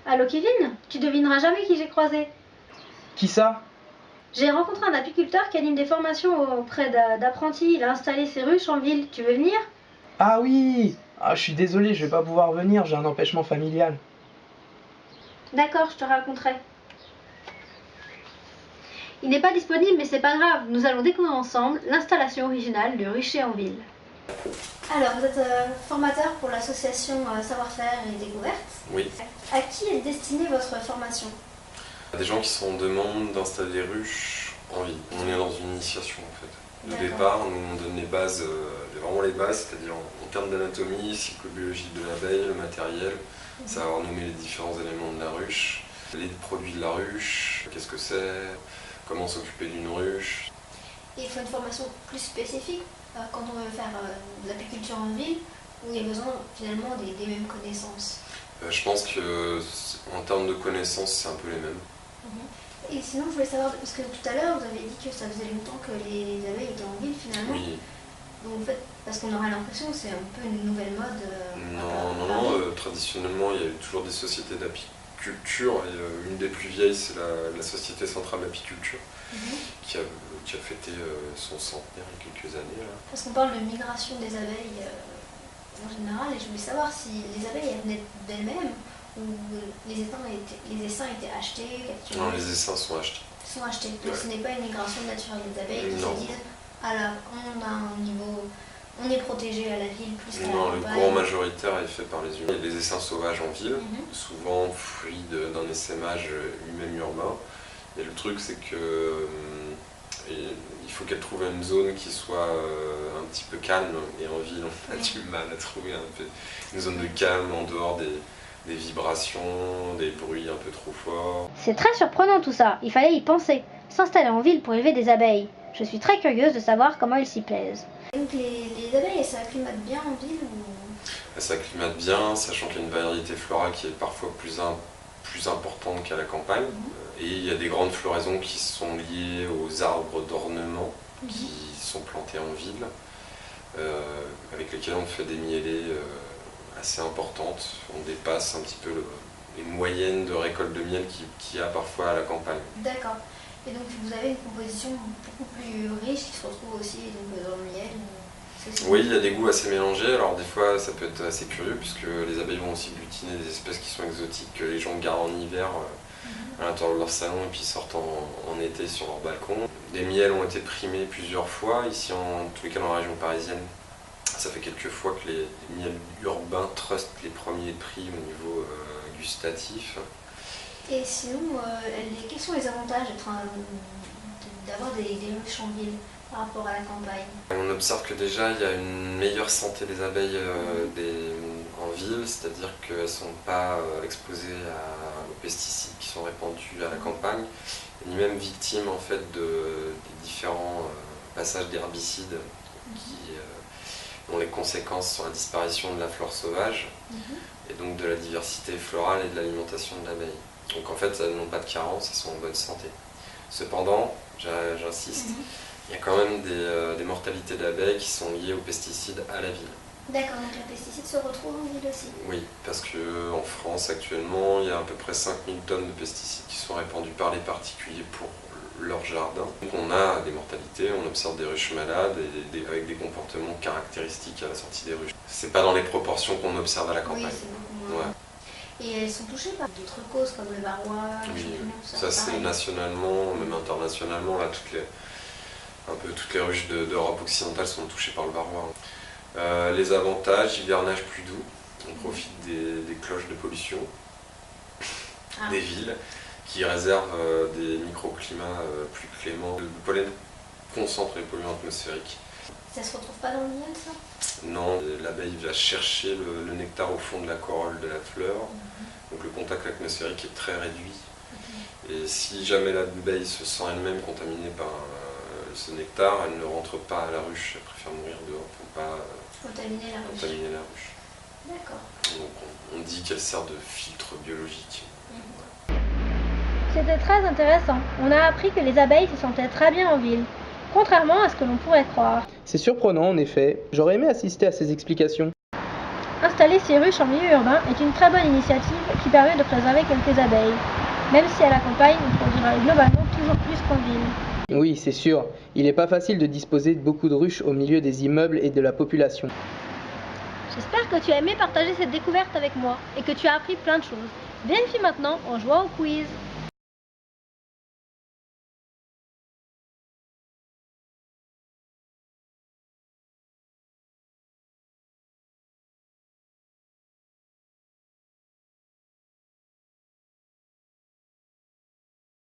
Allô Kevin, tu devineras jamais qui j'ai croisé. Qui ça? J'ai rencontré un apiculteur qui anime des formations auprès d'apprentis. Il a installé ses ruches en ville. Tu veux venir? Ah oui! Ah, je suis désolé, je vais pas pouvoir venir, j'ai un empêchement familial. D'accord, je te raconterai. Il n'est pas disponible, mais c'est pas grave. Nous allons découvrir ensemble l'installation originale du rucher en ville. Alors, vous êtes formateur pour l'association Savoir-faire et Découverte. Oui. À qui est destinée votre formation? Des gens qui sont en demande d'installer des ruches en ville. On est dans une initiation en fait. De départ, nous on donne les bases, vraiment les bases, c'est-à-dire en termes d'anatomie, cyclobiologie de l'abeille, le matériel, savoir nommer les différents éléments de la ruche, les produits de la ruche, qu'est-ce que c'est, comment s'occuper d'une ruche. Et il faut une formation plus spécifique quand on veut faire de l'apiculture en ville, où il y a besoin finalement des mêmes connaissances. Je pense que en termes de connaissances, c'est un peu les mêmes. Et sinon, je voulais savoir, parce que tout à l'heure, vous avez dit que ça faisait longtemps que les abeilles étaient en ville finalement. Oui. Donc en fait, parce qu'on aurait l'impression que c'est un peu une nouvelle mode. Non, traditionnellement, il y a eu toujours des sociétés d'apiculture. Et une des plus vieilles, c'est la Société Centrale d'Apiculture, qui a fêté son centenaire il y a quelques années. Là. Parce qu'on parle de migration des abeilles en général, et je voulais savoir si les abeilles elles venaient d'elles-mêmes ou les essaims étaient achetés, capturés. Non, les essaims sont achetés. Sont achetés. Donc ce n'est pas une migration naturelle des abeilles qui Non. se disent alors on a un niveau, on est protégé à la ville plus qu'à la Non, le campagne. courant majoritaire est fait par les humains. Il y a des essaims sauvages en ville, souvent fruits d'un essaimage même urbain. Et le truc, c'est que il faut qu'elle trouve une zone qui soit un petit peu calme. Et en ville, on a du mal à trouver une zone de calme en dehors des vibrations, des bruits un peu trop forts. C'est très surprenant tout ça, il fallait y penser. S'installer en ville pour élever des abeilles. Je suis très curieuse de savoir comment elles s'y plaisent. Donc les abeilles, elles s'acclimatent bien en ville ou... Elles s'acclimatent bien, sachant qu'il y a une variété florale qui est parfois plus importante qu'à la campagne. Et il y a des grandes floraisons qui sont liées aux arbres d'ornement qui sont plantés en ville, avec lesquels on fait des mielées assez importantes. On dépasse un petit peu les moyennes de récolte de miel qu'il y a parfois à la campagne. D'accord. Et donc vous avez une composition beaucoup plus riche qui se retrouve aussi donc, dans le miel. Oui, il y a des goûts assez mélangés. Alors des fois ça peut être assez curieux puisque les abeilles vont aussi glutiner des espèces qui sont exotiques que les gens gardent en hiver à l'intérieur de leur salon et puis sortent en été sur leur balcon. Des miels ont été primés plusieurs fois, ici en tous les cas dans la région parisienne. Ça fait quelques fois que les miels urbains trustent les premiers prix au niveau gustatif. Et sinon, quels sont les avantages d'avoir des ruches en ville par rapport à la campagne? On observe que déjà il y a une meilleure santé des abeilles en ville, c'est-à-dire qu'elles ne sont pas exposées aux pesticides qui sont répandus à la campagne, ni même victimes en fait des différents passages d'herbicides qui ont les conséquences sur la disparition de la flore sauvage et donc de la diversité florale et de l'alimentation de l'abeille. Donc en fait, elles n'ont pas de carence, elles sont en bonne santé. Cependant, j'insiste, il y a quand même des mortalités d'abeilles qui sont liées aux pesticides à la ville. D'accord, donc les pesticides se retrouvent en ville aussi? Oui, parce qu'en France actuellement, il y a à peu près 5000 tonnes de pesticides qui sont répandus par les particuliers pour leur jardin. Donc on a des mortalités, on observe des ruches malades avec des comportements caractéristiques à la sortie des ruches. C'est pas dans les proportions qu'on observe à la campagne. Oui, c'est beaucoup moins. Ouais. Et elles sont touchées par d'autres causes comme le varroa, le champignon, ça c'est nationalement, même internationalement, là, toutes les ruches d'Europe occidentale sont touchées par le varroa. Les avantages, hivernage plus doux, on profite des cloches de pollution des villes qui réservent des microclimats plus cléments. Le pollen concentre les polluants atmosphériques. Ça se retrouve pas dans le miel, ça? Non, l'abeille va chercher le nectar au fond de la corolle de la fleur, donc le contact atmosphérique est très réduit. Et si jamais l'abeille se sent elle-même contaminée par ce nectar, elle ne rentre pas à la ruche, elle préfère mourir dehors pour ne pas contaminer la ruche. D'accord. Donc on dit qu'elle sert de filtre biologique. C'était très intéressant. On a appris que les abeilles se sentaient très bien en ville, contrairement à ce que l'on pourrait croire. C'est surprenant en effet, j'aurais aimé assister à ces explications. Installer ces ruches en milieu urbain est une très bonne initiative qui permet de préserver quelques abeilles. Même si à la campagne, on produira globalement toujours plus qu'en ville. Oui, c'est sûr. Il n'est pas facile de disposer de beaucoup de ruches au milieu des immeubles et de la population. J'espère que tu as aimé partager cette découverte avec moi et que tu as appris plein de choses. Vérifie maintenant en jouant au quiz.